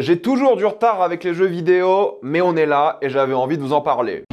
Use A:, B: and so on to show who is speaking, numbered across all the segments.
A: J'ai toujours du retard avec les jeux vidéo, mais on est là et j'avais envie de vous en parler.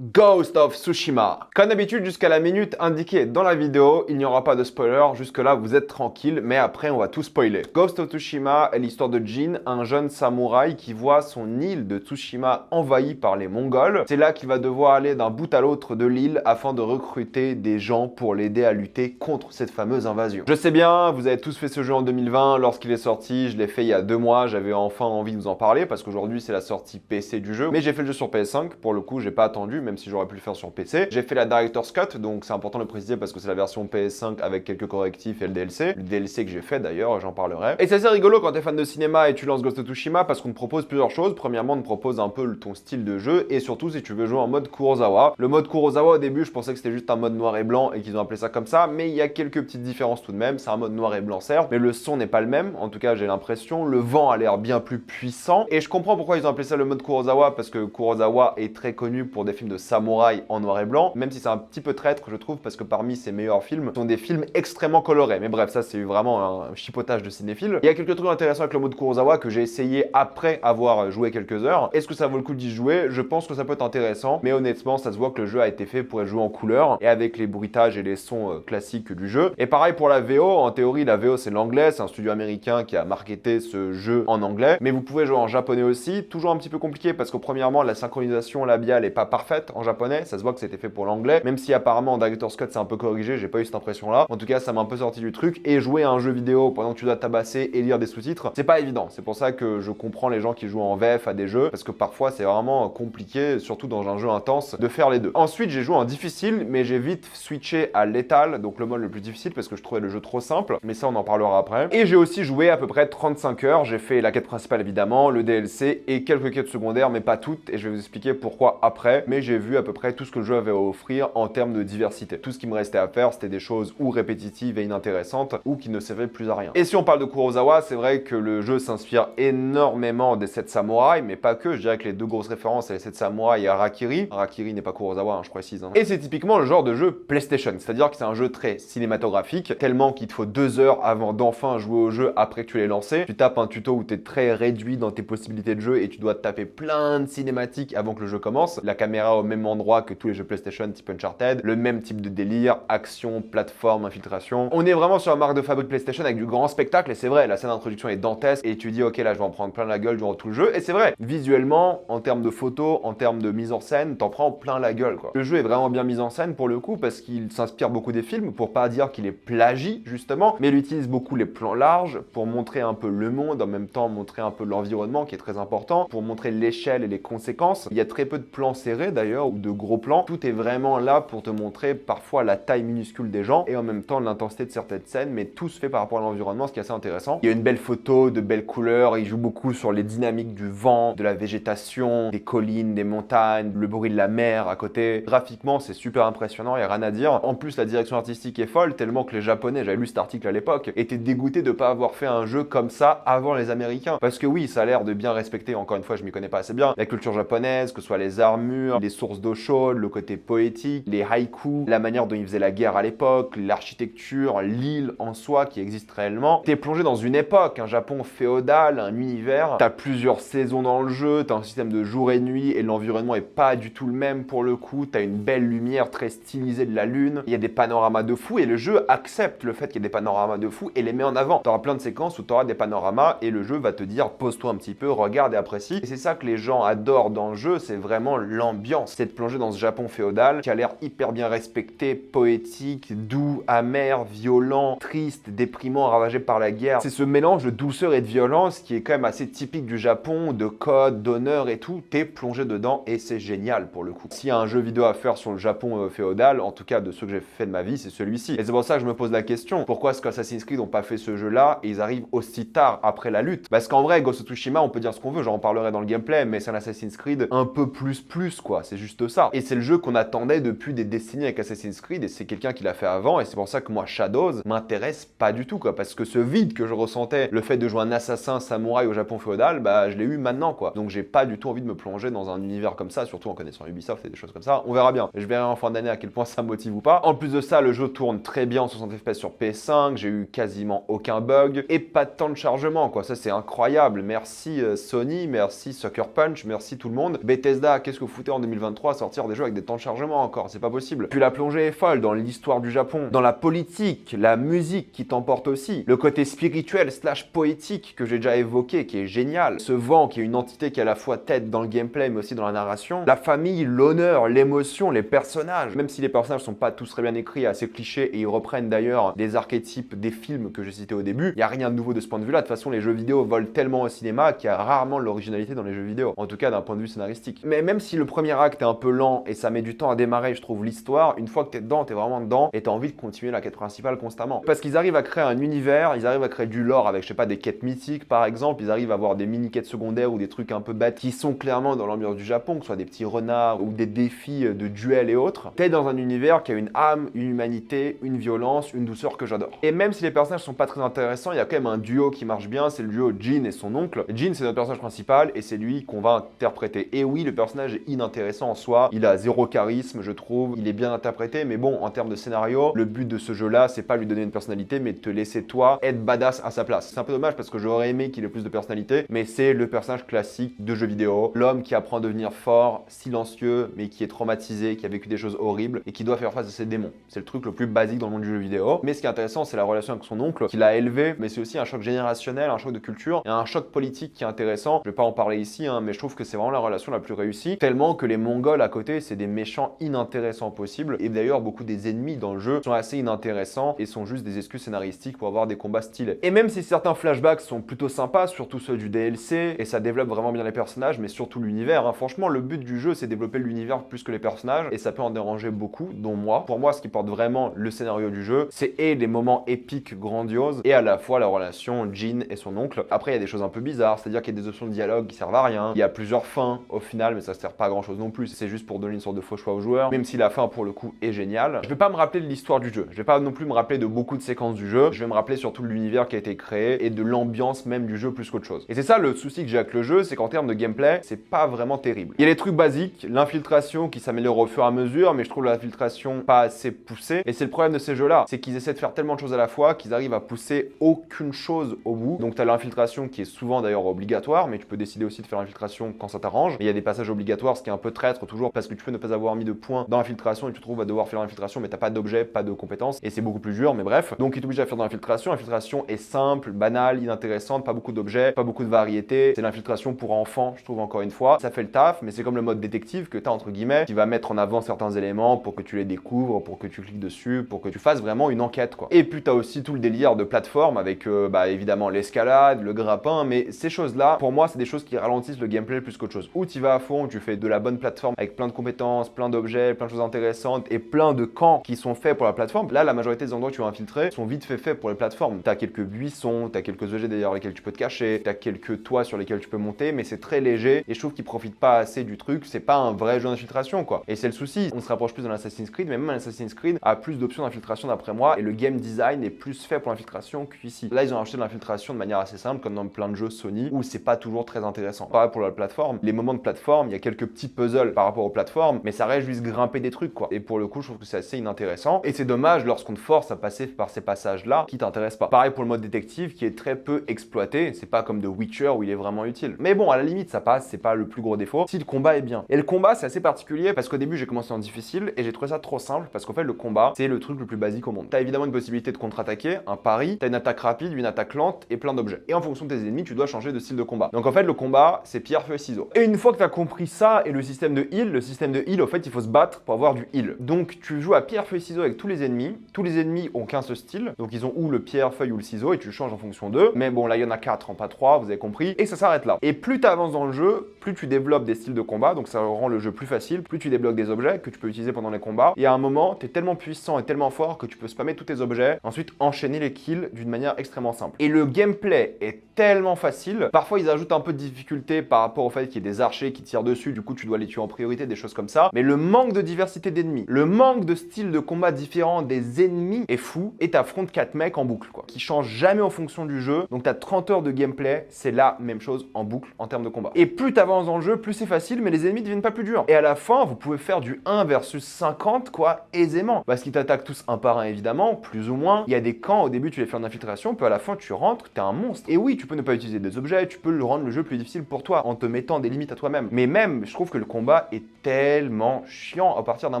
A: Ghost of Tsushima. Comme d'habitude, jusqu'à la minute indiquée dans la vidéo, il n'y aura pas de spoiler. Jusque-là, vous êtes tranquille, mais après, on va tout spoiler. Ghost of Tsushima est l'histoire de Jin, un jeune samouraï qui voit son île de Tsushima envahie par les Mongols. C'est là qu'il va devoir aller d'un bout à l'autre de l'île afin de recruter des gens pour l'aider à lutter contre cette fameuse invasion. Je sais bien, vous avez tous fait ce jeu en 2020 lorsqu'il est sorti. Je l'ai fait il y a 2 mois. J'avais enfin envie de vous en parler parce qu'aujourd'hui, c'est la sortie PC du jeu. Mais j'ai fait le jeu sur PS5. Pour le coup, j'ai pas attendu, même si j'aurais pu le faire sur PC. J'ai fait la Director's Cut, donc c'est important de le préciser parce que c'est la version PS5 avec quelques correctifs et le DLC. Le DLC que j'ai fait d'ailleurs, j'en parlerai. Et c'est assez rigolo quand t'es fan de cinéma et tu lances Ghost of Tsushima parce qu'on te propose plusieurs choses. Premièrement, on te propose un peu ton style de jeu et surtout si tu veux jouer en mode Kurosawa. Le mode Kurosawa au début, je pensais que c'était juste un mode noir et blanc et qu'ils ont appelé ça comme ça, mais il y a quelques petites différences tout de même. C'est un mode noir et blanc certes, mais le son n'est pas le même. En tout cas, j'ai l'impression. Le vent a l'air bien plus puissant et je comprends pourquoi ils ont appelé ça le mode Kurosawa parce que Kurosawa est très connu pour des films de samouraï en noir et blanc, même si c'est un petit peu traître, je trouve, parce que parmi ses meilleurs films sont des films extrêmement colorés. Mais bref, ça c'est vraiment un chipotage de cinéphile. Il y a quelques trucs intéressants avec le mode Kurosawa que j'ai essayé après avoir joué quelques heures. Est-ce que ça vaut le coup d'y jouer? Je pense que ça peut être intéressant, mais honnêtement, ça se voit que le jeu a été fait pour être joué en couleur et avec les bruitages et les sons classiques du jeu. Et pareil pour la VO, en théorie, la VO c'est l'anglais, c'est un studio américain qui a marketé ce jeu en anglais, mais vous pouvez jouer en japonais aussi. Toujours un petit peu compliqué parce que premièrement, la synchronisation labiale est pas parfaite en japonais, ça se voit que c'était fait pour l'anglais, même si apparemment en Director's Cut c'est un peu corrigé, j'ai pas eu cette impression là. En tout cas, ça m'a un peu sorti du truc et jouer à un jeu vidéo pendant que tu dois tabasser et lire des sous-titres, c'est pas évident. C'est pour ça que je comprends les gens qui jouent en VF à des jeux parce que parfois c'est vraiment compliqué, surtout dans un jeu intense, de faire les deux. Ensuite, j'ai joué en difficile, mais j'ai vite switché à létal, donc le mode le plus difficile parce que je trouvais le jeu trop simple, mais ça on en parlera après. Et j'ai aussi joué à peu près 35 heures, j'ai fait la quête principale évidemment, le DLC et quelques quêtes secondaires, mais pas toutes, et je vais vous expliquer pourquoi après, mais j'ai vu à peu près tout ce que le jeu avait à offrir en termes de diversité. Tout ce qui me restait à faire, c'était des choses ou répétitives et inintéressantes, ou qui ne servaient plus à rien. Et si on parle de Kurosawa, c'est vrai que le jeu s'inspire énormément des 7 samouraïs, mais pas que, je dirais que les deux grosses références, c'est les 7 samouraïs et Harakiri. Harakiri n'est pas Kurosawa, hein, je précise. Hein. Et c'est typiquement le genre de jeu PlayStation, c'est-à-dire que c'est un jeu très cinématographique, tellement qu'il te faut 2 heures avant d'enfin jouer au jeu après que tu l'aies lancé. Tu tapes un tuto où tu es très réduit dans tes possibilités de jeu et tu dois te taper plein de cinématiques avant que le jeu commence. La caméra au même endroit que tous les jeux PlayStation type Uncharted, le même type de délire, action, plateforme, infiltration. On est vraiment sur la marque de fabrique PlayStation avec du grand spectacle et c'est vrai, la scène d'introduction est dantesque et tu dis ok là je vais en prendre plein la gueule durant tout le jeu et c'est vrai, visuellement, en termes de photos, en termes de mise en scène, t'en prends plein la gueule quoi. Le jeu est vraiment bien mis en scène pour le coup parce qu'il s'inspire beaucoup des films, pour pas dire qu'il est plagie justement, mais il utilise beaucoup les plans larges pour montrer un peu le monde, en même temps montrer un peu l'environnement qui est très important, pour montrer l'échelle et les conséquences. Il y a très peu de plans serrés d'ailleurs ou de gros plans, tout est vraiment là pour te montrer parfois la taille minuscule des gens et en même temps l'intensité de certaines scènes, mais tout se fait par rapport à l'environnement, ce qui est assez intéressant. Il y a une belle photo, de belles couleurs, il joue beaucoup sur les dynamiques du vent, de la végétation, des collines, des montagnes, le bruit de la mer à côté. Graphiquement, c'est super impressionnant, il n'y a rien à dire. En plus, la direction artistique est folle, tellement que les Japonais, j'avais lu cet article à l'époque, étaient dégoûtés de ne pas avoir fait un jeu comme ça avant les Américains. Parce que oui, ça a l'air de bien respecter, encore une fois, je m'y connais pas assez bien, la culture japonaise, que ce soit les armures, les sources d'eau chaude, le côté poétique, les haïkus, la manière dont ils faisaient la guerre à l'époque, l'architecture, l'île en soi qui existe réellement. T'es plongé dans une époque, un Japon féodal, un univers. T'as plusieurs saisons dans le jeu, t'as un système de jour et nuit et l'environnement est pas du tout le même pour le coup. T'as une belle lumière très stylisée de la lune. Il y a des panoramas de fou et le jeu accepte le fait qu'il y ait des panoramas de fou et les met en avant. T'auras plein de séquences où t'auras des panoramas et le jeu va te dire pose-toi un petit peu, regarde et apprécie. Et c'est ça que les gens adorent dans le jeu, c'est vraiment l'ambiance. C'est de plonger dans ce Japon féodal qui a l'air hyper bien respecté, poétique, doux, amer, violent, triste, déprimant, ravagé par la guerre. C'est ce mélange de douceur et de violence qui est quand même assez typique du Japon, de code, d'honneur et tout. T'es plongé dedans et c'est génial pour le coup. S'il y a un jeu vidéo à faire sur le Japon féodal, en tout cas de ceux que j'ai fait de ma vie, c'est celui-ci. Et c'est pour ça que je me pose la question, pourquoi est-ce qu'Assassin's Creed n'ont pas fait ce jeu-là et ils arrivent aussi tard après la lutte? Parce qu'en vrai, Ghost of Tsushima, on peut dire ce qu'on veut, j'en parlerai dans le gameplay, mais c'est un Assassin's Creed un peu plus quoi. C'est juste juste ça. Et c'est le jeu qu'on attendait depuis des décennies avec Assassin's Creed, et c'est quelqu'un qui l'a fait avant, et c'est pour ça que moi, Shadows m'intéresse pas du tout, quoi, parce que ce vide que je ressentais, le fait de jouer un assassin samouraï au Japon féodal, bah je l'ai eu maintenant, quoi. Donc j'ai pas du tout envie de me plonger dans un univers comme ça, surtout en connaissant Ubisoft et des choses comme ça. On verra bien. Je verrai en fin d'année à quel point ça me motive ou pas. En plus de ça, le jeu tourne très bien en 60 FPS sur PS5, j'ai eu quasiment aucun bug, et pas de temps de chargement, quoi. Ça c'est incroyable. Merci Sony, merci Sucker Punch, merci tout le monde. Bethesda, qu'est-ce que vous foutez en 2023 à sortir des jeux avec des temps de chargement encore? C'est pas possible. Puis la plongée est folle dans l'histoire du Japon, dans la politique, la musique qui t'emporte aussi, le côté spirituel slash poétique que j'ai déjà évoqué, qui est génial, ce vent qui est une entité qui est à la fois tête dans le gameplay mais aussi dans la narration, la famille, l'honneur, l'émotion, les personnages, même si les personnages sont pas tous très bien écrits, assez clichés, et ils reprennent d'ailleurs des archétypes des films que j'ai cités au début, il y a rien de nouveau de ce point de vue-là. De toute façon, les jeux vidéo volent tellement au cinéma qu'il y a rarement de l'originalité dans les jeux vidéo, en tout cas d'un point de vue scénaristique. Mais même si le premier acte est un peu lent et ça met du temps à démarrer, je trouve l'histoire, une fois que t'es dedans, t'es vraiment dedans et t'as envie de continuer la quête principale constamment. Parce qu'ils arrivent à créer un univers, ils arrivent à créer du lore avec, je sais pas, des quêtes mythiques par exemple, ils arrivent à avoir des mini-quêtes secondaires ou des trucs un peu bêtes qui sont clairement dans l'ambiance du Japon, que ce soit des petits renards ou des défis de duels et autres. T'es dans un univers qui a une âme, une humanité, une violence, une douceur que j'adore. Et même si les personnages sont pas très intéressants, il y a quand même un duo qui marche bien, c'est le duo Jin et son oncle. Jin, c'est notre personnage principal et c'est lui qu'on va interpréter. Et oui, le personnage est inintéressant en soi, il a zéro charisme, je trouve, il est bien interprété, mais bon, en termes de scénario, le but de ce jeu-là, c'est pas lui donner une personnalité, mais de te laisser toi être badass à sa place. C'est un peu dommage parce que j'aurais aimé qu'il ait plus de personnalité, mais c'est le personnage classique de jeux vidéo, l'homme qui apprend à devenir fort, silencieux, mais qui est traumatisé, qui a vécu des choses horribles et qui doit faire face à ses démons. C'est le truc le plus basique dans le monde du jeu vidéo. Mais ce qui est intéressant, c'est la relation avec son oncle, qui l'a élevé, mais c'est aussi un choc générationnel, un choc de culture et un choc politique qui est intéressant. Je vais pas en parler ici, hein, mais je trouve que c'est vraiment la relation la plus réussie, tellement que les Mongols à côté, c'est des méchants inintéressants possibles. Et d'ailleurs, beaucoup des ennemis dans le jeu sont assez inintéressants et sont juste des excuses scénaristiques pour avoir des combats stylés. Et même si certains flashbacks sont plutôt sympas, surtout ceux du DLC, et ça développe vraiment bien les personnages, mais surtout l'univers, hein. Franchement, le but du jeu, c'est développer l'univers plus que les personnages, et ça peut en déranger beaucoup, dont moi. Pour moi, ce qui porte vraiment le scénario du jeu, c'est et les moments épiques, grandioses, et à la fois la relation Jin et son oncle. Après, il y a des choses un peu bizarres, c'est-à-dire qu'il y a des options de dialogue qui servent à rien, il y a plusieurs fins au final, mais ça sert pas à grand chose non plus, c'est juste pour donner une sorte de faux choix aux joueurs, même si la fin pour le coup est géniale. Je vais pas me rappeler de l'histoire du jeu, je vais pas non plus me rappeler de beaucoup de séquences du jeu, je vais me rappeler surtout de l'univers qui a été créé et de l'ambiance même du jeu plus qu'autre chose. Et c'est ça le souci que j'ai avec le jeu, c'est qu'en termes de gameplay, c'est pas vraiment terrible. Il y a les trucs basiques, l'infiltration qui s'améliore au fur et à mesure, mais je trouve l'infiltration pas assez poussée, et c'est le problème de ces jeux-là, c'est qu'ils essaient de faire tellement de choses à la fois qu'ils arrivent à pousser aucune chose au bout. Donc tu as l'infiltration qui est souvent d'ailleurs obligatoire, mais tu peux décider aussi de faire l'infiltration quand ça t'arrange. Et il y a des passages obligatoires, ce qui est un peu traître toujours parce que tu peux ne pas avoir mis de points dans l'infiltration et tu te trouves à devoir faire l'infiltration, mais t'as pas d'objet, pas de compétences, et c'est beaucoup plus dur, mais bref. Donc il t'oblige à faire de l'infiltration. L'infiltration est simple, banale, inintéressante, pas beaucoup d'objets, pas beaucoup de variété. C'est l'infiltration pour enfants, je trouve encore une fois. Ça fait le taf, mais c'est comme le mode détective que tu as entre guillemets, qui va mettre en avant certains éléments pour que tu les découvres, pour que tu cliques dessus, pour que tu fasses vraiment une enquête, quoi. Et puis tu as aussi tout le délire de plateforme avec évidemment l'escalade, le grappin, mais ces choses-là, pour moi, c'est des choses qui ralentissent le gameplay plus qu'autre chose. Où tu vas à fond, tu fais de la bonne plateforme avec plein de compétences, plein d'objets, plein de choses intéressantes et plein de camps qui sont faits pour la plateforme. Là, la majorité des endroits que tu vas infiltrer sont vite faits pour les plateformes. Tu as quelques buissons, tu as quelques objets derrière lesquels tu peux te cacher, tu as quelques toits sur lesquels tu peux monter, mais c'est très léger et je trouve qu'ils profitent pas assez du truc. C'est pas un vrai jeu d'infiltration, quoi. Et c'est le souci. On se rapproche plus de l'Assassin's Creed, mais même l'Assassin's Creed a plus d'options d'infiltration d'après moi et le game design est plus fait pour l'infiltration qu'ici. Là, ils ont acheté de l'infiltration de manière assez simple, comme dans plein de jeux Sony, où c'est pas toujours très intéressant. Pareil pour la plateforme. Les moments de plateforme, il y a quelques petits puzzles par rapport aux plateformes, mais ça reste juste grimper des trucs, quoi. Et pour le coup, je trouve que c'est assez inintéressant. Et c'est dommage lorsqu'on te force à passer par ces passages-là qui t'intéressent pas. Pareil pour le mode détective qui est très peu exploité. C'est pas comme The Witcher où il est vraiment utile. Mais bon, à la limite, ça passe, c'est pas le plus gros défaut si le combat est bien. Et le combat, c'est assez particulier parce qu'au début, j'ai commencé en difficile et j'ai trouvé ça trop simple parce qu'en fait, le combat, c'est le truc le plus basique au monde. T'as évidemment une possibilité de contre-attaquer, un pari, t'as une attaque rapide, une attaque lente et plein d'objets. Et en fonction de tes ennemis, tu dois changer de style de combat. Donc en fait, le combat, c'est pierre, feu et ciseaux. Et une fois que t'as compris ça et le système de heal, au fait, il faut se battre pour avoir du heal. Donc tu joues à pierre, feu et ciseaux avec tous les ennemis. Tous les ennemis ont qu'un seul style. Donc ils ont ou le pierre, feuille ou le ciseau et tu changes en fonction d'eux. Mais bon, là, il y en a 4, pas 3, vous avez compris. Et ça s'arrête là. Et plus tu avances dans le jeu, plus tu développes des styles de combat. Donc ça rend le jeu plus facile. Plus tu débloques des objets que tu peux utiliser pendant les combats. Et à un moment, tu es tellement puissant et tellement fort que tu peux spammer tous tes objets. Ensuite, enchaîner les kills d'une manière extrêmement simple. Et le gameplay est tellement facile. Parfois, ils ajoutent un peu de difficulté par rapport au fait qu'il y ait des archers qui tirent dessus. Du coup, tu dois les tuer en priorité. priorité, des choses comme ça. Mais le manque de diversité d'ennemis, le manque de styles de combat différents des ennemis est fou. Et t'affrontes 4 mecs en boucle, quoi, qui changent jamais en fonction du jeu. Donc t'as 30 heures de gameplay, c'est la même chose en boucle en termes de combat. Et plus t'avances dans le jeu, plus c'est facile, mais les ennemis deviennent pas plus durs. Et à la fin, vous pouvez faire du 1 versus 50, quoi, aisément. Parce qu'ils t'attaquent tous un par un, évidemment, plus ou moins. Il y a des camps, au début tu les fais en infiltration, puis à la fin tu rentres, t'es un monstre. Et oui, tu peux ne pas utiliser des objets, tu peux le rendre le jeu plus difficile pour toi, en te mettant des limites à toi-même. Mais même, je trouve que le combat est tellement chiant à partir d'un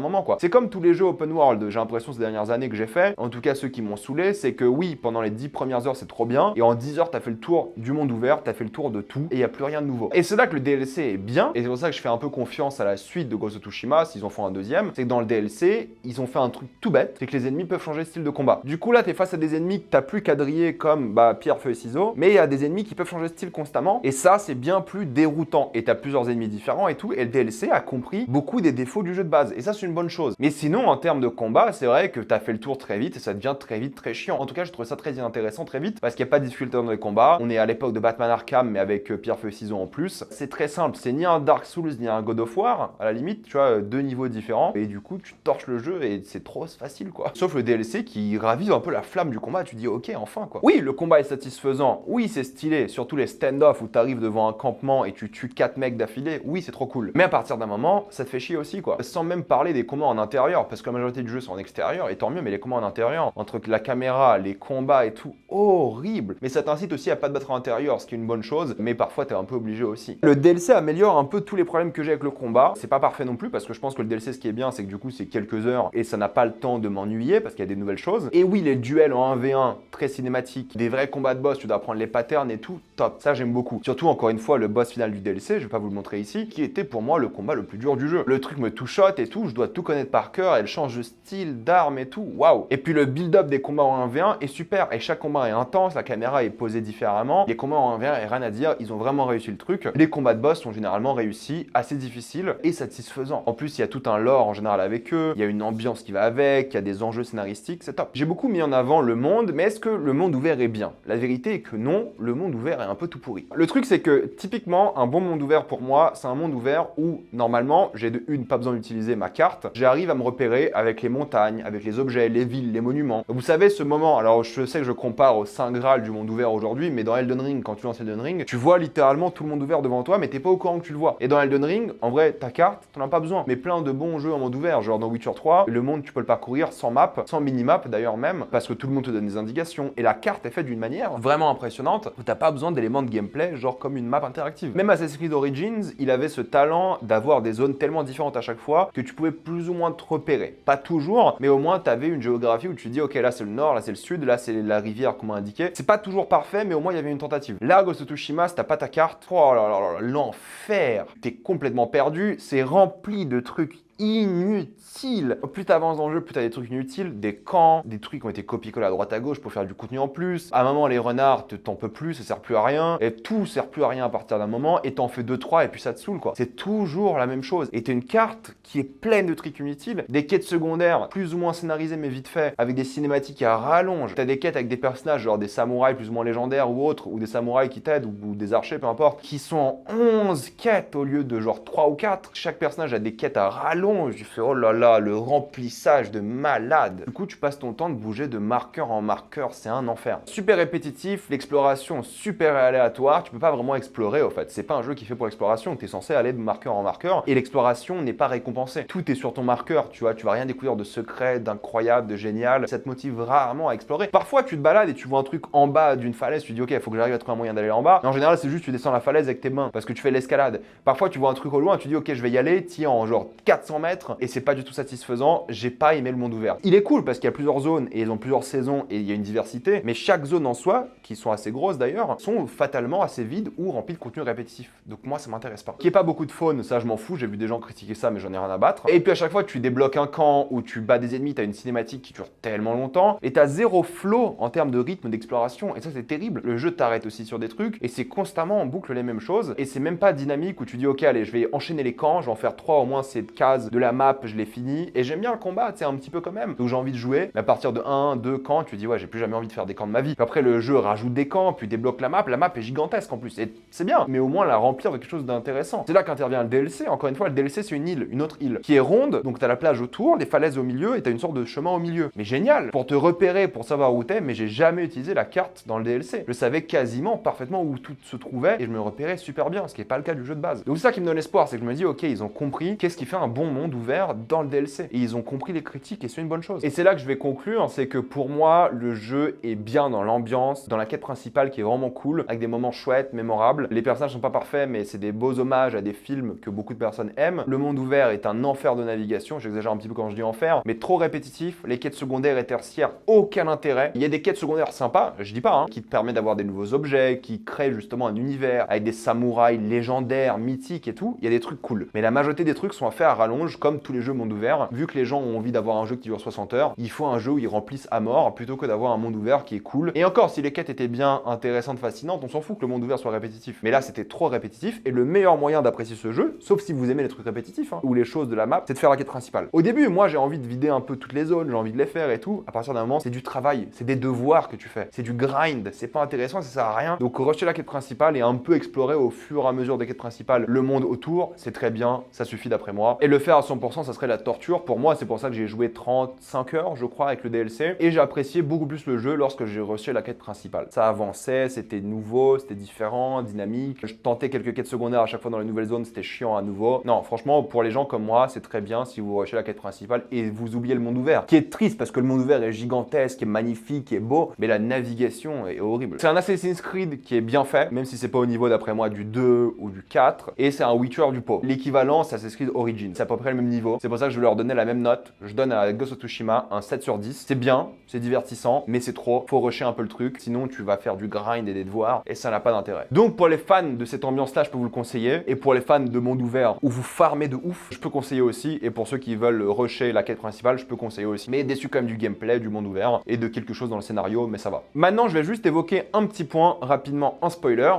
A: moment, quoi. C'est comme tous les jeux open world, j'ai l'impression ces dernières années que j'ai fait, en tout cas ceux qui m'ont saoulé, c'est que oui, pendant les 10 premières heures c'est trop bien, et en 10 heures t'as fait le tour du monde ouvert, t'as fait le tour de tout, et il n'y a plus rien de nouveau. Et c'est là que le DLC est bien, et c'est pour ça que je fais un peu confiance à la suite de Ghost of Tsushima, s'ils en font un deuxième, c'est que dans le DLC, ils ont fait un truc tout bête, c'est que les ennemis peuvent changer de style de combat. Du coup là, t'es face à des ennemis que t'as plus quadrillés comme pierre, feu et ciseaux, mais il y a des ennemis qui peuvent changer de style constamment, et ça c'est bien plus déroutant, et t'as plusieurs ennemis différents et tout, et le DLC a compris beaucoup des défauts du jeu de base, et ça c'est une bonne chose. Mais sinon, en termes de combat, c'est vrai que t'as fait le tour très vite, et ça devient très vite très chiant. En tout cas, je trouve ça très inintéressant très vite, parce qu'il n'y a pas de difficulté dans les combats, on est à l'époque de Batman Arkham, mais avec pierre, feu et ciseaux en plus. C'est très simple, c'est ni un Dark Souls, ni un God of War, à la limite, tu vois, deux niveaux différents, et du coup, tu torches le jeu, et c'est trop facile, quoi. Sauf le DLC qui ravive un peu la flamme du combat, tu dis, ok, enfin, quoi. Oui, le combat est satisfaisant, oui, c'est stylé, surtout les stand-off où t'arrives devant un campement et tu tues 4 mecs d'affilée, oui, c'est trop cool. Mais à partir d'un moment, ça te fait chier aussi, quoi. Sans même parler des combats en intérieur, parce que la majorité du jeu sont en extérieur, et tant mieux, mais les combats en intérieur, entre la caméra, les combats et tout, horrible. Mais ça t'incite aussi à pas te battre en intérieur, ce qui est une bonne chose, mais parfois t'es un peu obligé aussi. Le DLC améliore un peu tous les problèmes que j'ai avec le combat. C'est pas parfait non plus, parce que je pense que le DLC, ce qui est bien, c'est que du coup, c'est quelques heures, et ça n'a pas le temps de m'ennuyer, parce qu'il y a des nouvelles choses. Et oui, les duels en 1v1, très cinématiques, des vrais combats de boss, tu dois apprendre les patterns et tout, top. Ça, j'aime beaucoup. Surtout, encore une fois, le boss final du DLC, je vais pas vous le montrer ici, qui était pour moi le combat le plus dur du jeu. Le truc me two-shot et tout, je dois tout connaître par cœur, elle change de style, d'arme et tout, waouh. Et puis le build-up des combats en 1v1 est super, et chaque combat est intense, la caméra est posée différemment, les combats en 1v1, rien à dire, ils ont vraiment réussi le truc. Les combats de boss sont généralement réussis, assez difficiles et satisfaisants. En plus, il y a tout un lore en général avec eux, il y a une ambiance qui va avec, il y a des enjeux scénaristiques, c'est top. J'ai beaucoup mis en avant le monde, mais est-ce que le monde ouvert est bien? La vérité est que non, le monde ouvert est un peu tout pourri. Le truc, c'est que typiquement, un bon monde ouvert pour moi, c'est un monde ouvert où normalement, j'ai de une, pas besoin d'utiliser ma carte, j'arrive à me repérer avec les montagnes, avec les objets, les villes, les monuments. Vous savez, ce moment, alors je sais que je compare au Saint Graal du monde ouvert aujourd'hui, mais dans Elden Ring, quand tu lances Elden Ring, tu vois littéralement tout le monde ouvert devant toi, mais t'es pas au courant que tu le vois. Et dans Elden Ring, en vrai, ta carte, t'en as pas besoin. Mais plein de bons jeux en monde ouvert, genre dans Witcher 3, le monde, tu peux le parcourir sans map, sans minimap d'ailleurs même, parce que tout le monde te donne des indications. Et la carte est faite d'une manière vraiment impressionnante, où t'as pas besoin d'éléments de gameplay, genre comme une map interactive. Même Assassin's Creed Origins, il avait ce talent d'avoir des zones tellement différentes à chaque fois, que tu pouvais plus ou moins te repérer. Pas toujours, mais au moins t'avais une géographie où tu dis, ok, là c'est le nord, là c'est le sud, là c'est la rivière, comment indiquer. C'est pas toujours parfait, mais au moins il y avait une tentative. Là, Ghost of Tsushima, si t'as pas ta carte, oh là là là, l'enfer. T'es complètement perdu, c'est rempli de trucs inutile. Plus t'avances dans le jeu, plus t'as des trucs inutiles, des camps, des trucs qui ont été copiés-collés à droite à gauche pour faire du contenu en plus. À un moment, les renards, t'en peux plus, ça sert plus à rien. Et tout sert plus à rien à partir d'un moment. Et t'en fais 2-3 et puis ça te saoule, quoi. C'est toujours la même chose. Et t'as une carte qui est pleine de trucs inutiles, des quêtes secondaires plus ou moins scénarisées mais vite fait, avec des cinématiques à rallonge. T'as des quêtes avec des personnages, genre des samouraïs plus ou moins légendaires ou autres, ou des samouraïs qui t'aident, ou des archers, peu importe, qui sont en 11 quêtes au lieu de genre 3 ou 4. Chaque personnage a des quêtes à rallonge. Je fais oh là là, le remplissage de malade. Du coup, tu passes ton temps de bouger de marqueur en marqueur, c'est un enfer. Super répétitif, l'exploration super aléatoire, tu peux pas vraiment explorer au fait. C'est pas un jeu qui fait pour l'exploration, tu es censé aller de marqueur en marqueur et l'exploration n'est pas récompensée. Tout est sur ton marqueur, tu vois, tu vas rien découvrir de secret, d'incroyable, de génial. Ça te motive rarement à explorer. Parfois, tu te balades et tu vois un truc en bas d'une falaise, tu te dis ok, il faut que j'arrive à trouver un moyen d'aller en bas. Mais en général, c'est juste tu descends la falaise avec tes mains parce que tu fais l'escalade. Parfois, tu vois un truc au loin, tu dis ok, je vais y aller, tiens, en genre 400 mètres. Et c'est pas du tout satisfaisant, j'ai pas aimé le monde ouvert. Il est cool parce qu'il y a plusieurs zones et ils ont plusieurs saisons et il y a une diversité, mais chaque zone en soi, qui sont assez grosses d'ailleurs, sont fatalement assez vides ou remplies de contenu répétitif. Donc moi ça m'intéresse pas. Qu'il n'y ait pas beaucoup de faune, ça je m'en fous, j'ai vu des gens critiquer ça mais j'en ai rien à battre. Et puis à chaque fois que tu débloques un camp ou tu bats des ennemis, t'as une cinématique qui dure tellement longtemps et t'as zéro flow en termes de rythme d'exploration et ça c'est terrible. Le jeu t'arrête aussi sur des trucs et c'est constamment en boucle les mêmes choses et c'est même pas dynamique où tu dis ok allez je vais enchaîner les camps, je vais en faire 3 au moins ces cases base de la map, je l'ai fini. Et j'aime bien le combat, tu sais, un petit peu quand même. Donc j'ai envie de jouer. Mais à partir de 1, 2 camps, tu te dis, ouais, j'ai plus jamais envie de faire des camps de ma vie. Puis après, le jeu rajoute des camps, puis débloque la map. La map est gigantesque en plus. Et c'est bien, mais au moins la remplir de quelque chose d'intéressant. C'est là qu'intervient le DLC. Encore une fois, le DLC, c'est une île, une autre île, qui est ronde. Donc t'as la plage autour, les falaises au milieu, et t'as une sorte de chemin au milieu. Mais génial, pour te repérer, pour savoir où t'es, mais j'ai jamais utilisé la carte dans le DLC. Je savais quasiment parfaitement où tout se trouvait, et je me repérais super bien, ce qui n'est pas le cas du jeu de base. Donc c'est ça qui me donne espoir, c'est que je me dis, ok, ils ont compris qu'est-ce qui fait un bon monde ouvert dans le DLC. Et ils ont compris les critiques, et c'est une bonne chose. Et c'est là que je vais conclure, c'est que pour moi, le jeu est bien dans l'ambiance, dans la quête principale qui est vraiment cool, avec des moments chouettes, mémorables. Les personnages sont pas parfaits, mais c'est des beaux hommages à des films que beaucoup de personnes aiment. Le monde ouvert est un enfer de navigation, j'exagère un petit peu quand je dis enfer, mais trop répétitif. Les quêtes secondaires et tertiaires, aucun intérêt. Il y a des quêtes secondaires sympas, je dis pas, hein, qui te permettent d'avoir des nouveaux objets, qui créent justement un univers avec des samouraïs légendaires, mythiques et tout. Il y a des trucs cool. Mais la majorité des trucs sont à faire à rallonge, comme tous les jeux monde ouvert. Vu que les gens ont envie d'avoir un jeu qui dure 60 heures, il faut un jeu où ils remplissent à mort plutôt que d'avoir un monde ouvert qui est cool. Et encore, si les quêtes étaient bien intéressantes, fascinantes, on s'en fout que le monde ouvert soit répétitif. Mais là, c'était trop répétitif. Et le meilleur moyen d'apprécier ce jeu, sauf si vous aimez les trucs répétitifs, hein, ou les choses de la map, c'est de faire la quête principale. Au début, moi, j'ai envie de vider un peu toutes les zones, j'ai envie de les faire et tout. À partir d'un moment, c'est du travail, c'est des devoirs que tu fais, c'est du grind, c'est pas intéressant, ça sert à rien. Donc, rusher la quête principale et un peu explorer au fur et à mesure des quêtes principales le monde autour, c'est très bien, ça suffit d'après moi. Et le faire à 100%, ça serait la torture. Pour moi, c'est pour ça que j'ai joué 35 heures, je crois, avec le DLC. Et j'ai apprécié beaucoup plus le jeu lorsque j'ai rusher la quête principale. Ça avançait, c'était nouveau, c'était différent, dynamique. Je tentais quelques quêtes secondaires à chaque fois dans les nouvelles zones, c'était chiant à nouveau. Non, franchement, pour les gens comme moi, c'est très bien si vous rushez la quête principale et vous oubliez le monde ouvert, qui est triste parce que le monde ouvert est gigantesque, est magnifique, est beau, mais la navigation est horrible. C'est un Assassin's Creed qui est bien fait, même si c'est pas au niveau d'après moi du 2 ou du 4, et c'est un Witcher du pot. L'équivalent, c'est Assassin's Creed Origins. C'est à peu près le même niveau. C'est pour ça que je vais leur donner la même note. Je donne à Ghost of Tsushima un 7 sur 10. C'est bien, c'est divertissant, mais c'est trop. Faut rusher un peu le truc, sinon tu vas faire du grind et des devoirs, et ça n'a pas d'intérêt. Donc pour les fans de cette ambiance-là, je peux vous le conseiller, et pour les fans de monde ouvert où vous farmez de ouf, je peux conseiller aussi, et pour ceux qui veulent rusher la quête principale, je peux conseiller aussi. Mais déçu quand même du gameplay, du monde ouvert, et de quelque chose dans le scénario, mais ça va. Maintenant, je vais juste évoquer un petit point rapidement en spoiler.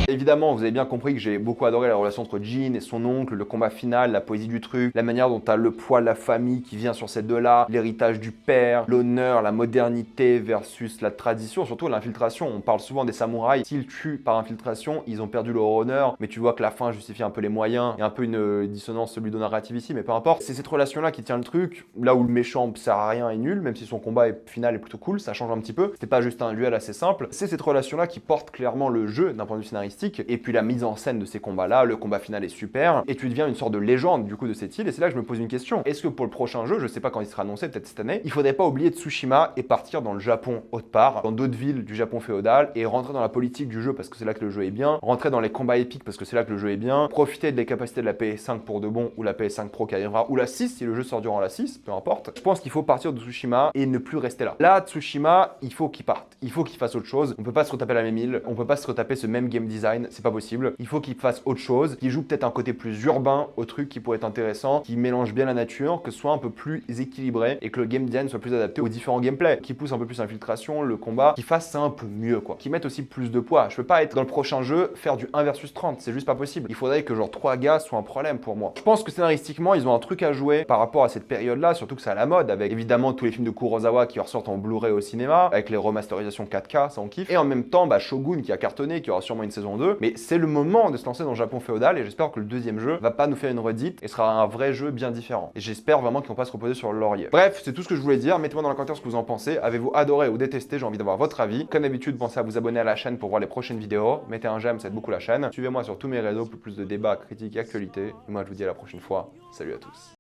A: Évidemment, vous avez bien compris que j'ai beaucoup adoré la relation entre Jin et son oncle, le combat final, la poésie du truc, la manière dont t'as le poids de la famille qui vient sur ces deux-là, l'héritage du père, l'honneur, la modernité versus la tradition, surtout l'infiltration. On parle souvent des samouraïs. S'ils tuent par infiltration, ils ont perdu leur honneur, mais tu vois que la fin justifie un peu les moyens. Il y a un peu une dissonance ludonarrative ici, mais peu importe. C'est cette relation-là qui tient le truc, là où le méchant sert à rien et nul, même si son combat final est plutôt cool, ça change un petit peu. C'était pas juste un duel assez simple. C'est cette relation-là qui porte clairement le jeu d'un point de vue scénaristique. Et puis la mise en scène de ces combats-là, le combat final est super, et tu deviens une sorte de légende du coup de cette île, et c'est là que je me pose une question. Est-ce que pour le prochain jeu, je sais pas quand il sera annoncé, peut-être cette année, il faudrait pas oublier Tsushima et partir dans le Japon autre part, dans d'autres villes du Japon féodal, et rentrer dans la politique du jeu parce que c'est là que le jeu est bien, rentrer dans les combats épiques parce que c'est là que le jeu est bien, profiter des capacités de la PS5 pour de bon, ou la PS5 Pro qui arrivera, ou la 6 si le jeu sort durant la 6, peu importe. Je pense qu'il faut partir de Tsushima et ne plus rester là. Là, Tsushima, il faut qu'il parte, il faut qu'il fasse autre chose, on peut pas se retaper la même île, on peut pas se retaper ce même game design, c'est pas possible. Il faut qu'il fasse autre chose, qu'il joue peut-être un côté plus urbain au truc qui pourrait être intéressant, qui mélange bien la nature, que ce soit un peu plus équilibré et que le game design soit plus adapté aux différents gameplays, qui pousse un peu plus l'infiltration, le combat, qui fasse ça un peu mieux quoi, qui mette aussi plus de poids. Je peux pas être dans le prochain jeu faire du 1 versus 30, c'est juste pas possible. Il faudrait que genre 3 gars soient un problème pour moi. Je pense que scénaristiquement, ils ont un truc à jouer par rapport à cette période-là, surtout que c'est à la mode avec évidemment tous les films de Kurosawa qui ressortent en Blu-ray au cinéma, avec les remasterisations 4K, ça on kiffe. Et en même temps, Shogun qui a cartonné, qui aura sûrement une saison 2, mais c'est le moment de se lancer dans le Japon féodal et j'espère que le deuxième jeu va pas nous faire une redite et sera un vrai jeu bien différent. Et j'espère vraiment qu'ils vont pas se reposer sur le laurier. Bref, c'est tout ce que je voulais dire. Mettez-moi dans les commentaires ce que vous en pensez. Avez-vous adoré ou détesté? J'ai envie d'avoir votre avis. Comme d'habitude, pensez à vous abonner à la chaîne pour voir les prochaines vidéos. Mettez un j'aime, ça aide beaucoup la chaîne. Suivez-moi sur tous mes réseaux pour plus de débats, critiques et actualités. Et moi, je vous dis à la prochaine fois. Salut à tous.